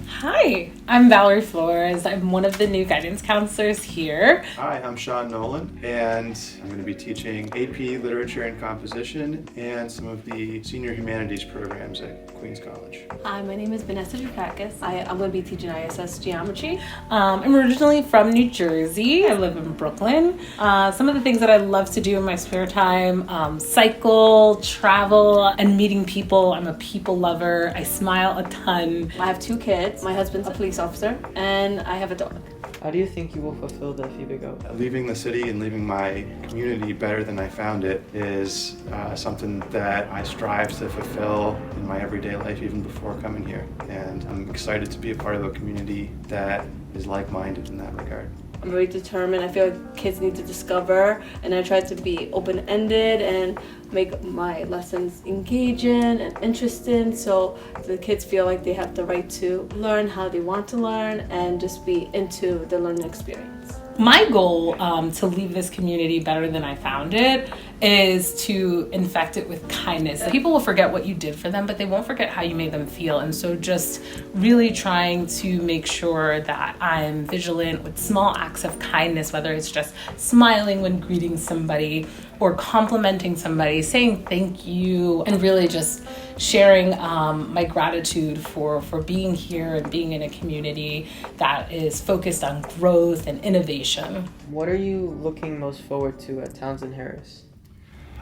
Hi, I'm Valerie Flores. I'm one of the new guidance counselors here. Hi, I'm Sean Nolan, and I'm going to be teaching AP Literature and Composition and some of the Senior Humanities programs at Queens College. Hi, my name is Vanessa Dukakis. I'm going to be teaching ISS Geometry. I'm originally from New Jersey. I live in Brooklyn. Some of the things that I love to do in my spare time, cycle, travel, and meeting people. I'm a people lover. I smile a ton. I have 2 kids. My husband's a police officer, and I have a dog. How do you think you will fulfill the Phoebe goal? Leaving the city and leaving my community better than I found it is something that I strive to fulfill in my everyday life even before coming here. And I'm excited to be a part of a community that is like-minded in that regard. I'm very determined. I feel like kids need to discover, and I try to be open-ended and make my lessons engaging and interesting so the kids feel like they have the right to learn how they want to learn and just be into the learning experience. My goal to leave this community better than I found it is to infect it with kindness. People will forget what you did for them, but they won't forget how you made them feel. And so just really trying to make sure that I'm vigilant with small acts of kindness, whether it's just smiling when greeting somebody or complimenting somebody, saying thank you, and really just sharing my gratitude for being here and being in a community that is focused on growth and innovation. What are you looking most forward to at Townsend Harris?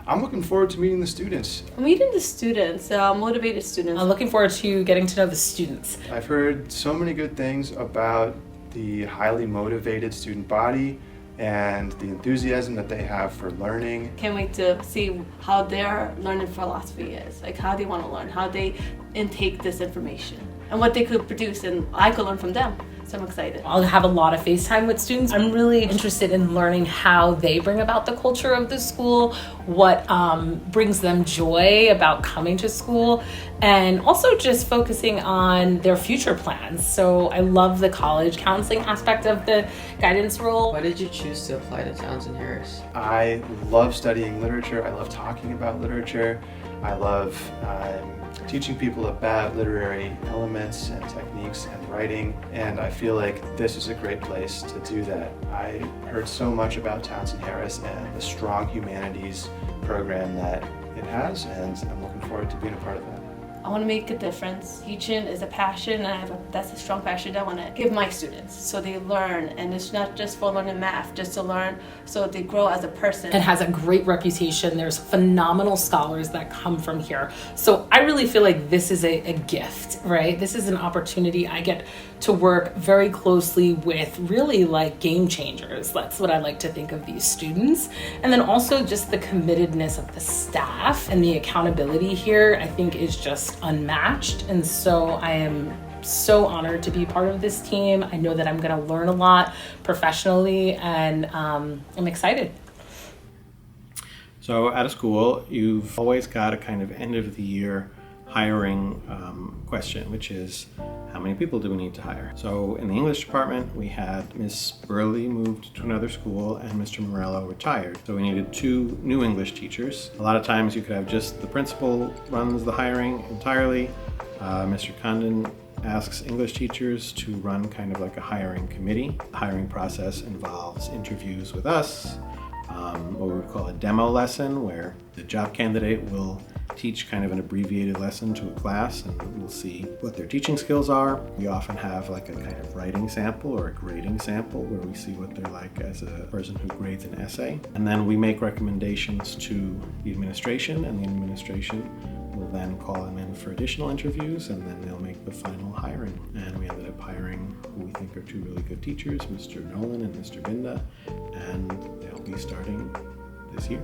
I'm looking forward to meeting the students. Meeting the students, motivated students. I'm looking forward to getting to know the students. I've heard so many good things about the highly motivated student body and the enthusiasm that they have for learning. Can't wait to see how their learning philosophy is, like how they want to learn, how they intake this information, and what they could produce, and I could learn from them. So I'm excited. I'll have a lot of FaceTime with students. I'm really interested in learning how they bring about the culture of the school, what brings them joy about coming to school, and also just focusing on their future plans. So I love the college counseling aspect of the guidance role. Why did you choose to apply to Townsend Harris? I love studying literature. I love talking about literature. I love teaching people about literary elements and techniques and writing, and I feel like this is a great place to do that. I heard so much about Townsend Harris and the strong humanities program that it has, and I'm looking forward to being a part of that. I want to make a difference. Teaching is a passion, and that's a strong passion that I want to give my students so they learn, and it's not just for learning math, just to learn so they grow as a person. It has a great reputation. There's phenomenal scholars that come from here. So I really feel like this is a gift, right? This is an opportunity. I get to work very closely with really like game changers. That's what I like to think of these students. And then also just the committedness of the staff and the accountability here, I think is just unmatched. And so I am so honored to be part of this team. I know that I'm going to learn a lot professionally, and I'm excited. So out of school, you've always got a kind of end of the year hiring question, which is how many people do we need to hire? So in the English department, we had Miss Burley moved to another school and Mr. Morello retired. So we needed 2 new English teachers. A lot of times you could have just the principal runs the hiring entirely. Mr. Condon asks English teachers to run kind of like a hiring committee. The hiring process involves interviews with us, what we would call a demo lesson, where the job candidate will teach kind of an abbreviated lesson to a class, and we'll see what their teaching skills are. We often have like a kind of writing sample or a grading sample where we see what they're like as a person who grades an essay. And then we make recommendations to the administration, and the administration will then call them in for additional interviews, and then they'll make the final hiring. And we ended up hiring who we think are 2 really good teachers, Mr. Nolan and Mr. Binda, and they'll be starting this year.